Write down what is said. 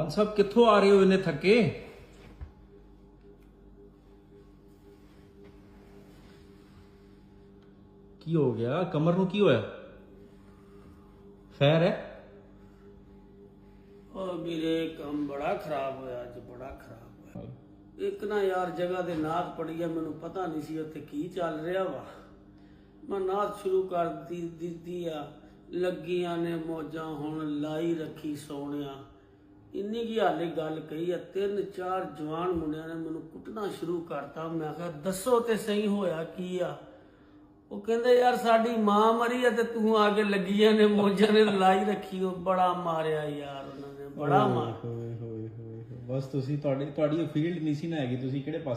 ਮਾਨ ਸਾਹਿਬ ਕਿੱਥੋਂ ਆ ਰਹੇ ਹੋ ਇੰਨੇ ਥੱਕੇ? ਕੀ ਹੋ ਗਿਆ? ਕਮਰ ਨੂੰ ਕੀ ਹੋਇਆ? ਖੈਰ ਹੈ? ਉਹ ਵੀਰੇ ਕੰਮ ਬੜਾ ਖਰਾਬ ਹੋਇਆ ਅੱਜ, ਬੜਾ ਖਰਾਬ ਹੋਇਆ। ਇੱਕ ਨਾ ਯਾਰ ਜਗ੍ਹਾ ਦੇ ਨਾਦ ਪੜੀ ਆ, ਮੈਨੂੰ ਪਤਾ ਨਹੀਂ ਸੀ ਉੱਥੇ ਕੀ ਚੱਲ ਰਿਹਾ ਵਾ। ਮੈਂ ਨਾਦ ਸ਼ੁਰੂ ਕਰ ਦਿੱਤੀ ਆ, ਲੱਗੀਆਂ ਨੇ ਮੌਜਾਂ, ਹੁਣ ਲਾਈ ਰੱਖੀ ਸੋਹਣਿਆ। ਇੰਨੀ ਕੀ ਹਾਲੇ ਗੱਲ ਕਹੀ ਆ, 3-4 ਜਵਾਨ ਮੁੰਡਿਆਂ ਨੇ ਮੈਨੂੰ ਕੁੱਟਣਾ ਸ਼ੁਰੂ ਕਰਤਾ। ਮੈਂ ਕਿਹਾ ਦੱਸੋ ਤੇ ਸਹੀ ਹੋਇਆ ਕੀ ਆ? ਉਹ ਕਹਿੰਦੇ ਯਾਰ ਸਾਡੀ ਮਾਂ ਮਰੀ ਆ ਤੇ ਤੂੰ ਆ ਕੇ ਲੱਗੀਆਂ ਨੇ ਮੌਜਾਂ ਨੇ ਲਾਈ ਰੱਖੀ। ਉਹ ਬੜਾ ਮਾਰਿਆ ਯਾਰ ਉਹਨਾਂ ਨੇ, ਬੜਾ ਮਾਰ। ਬਸ ਤੁਸੀਂ ਤੁਹਾਡੀ ਫੀਲਡ ਨਹੀਂ ਸੀ ਨਾ ਹੈਗੀ, ਤੁਸੀਂ ਕਿਹੜੇ ਪਾਸੇ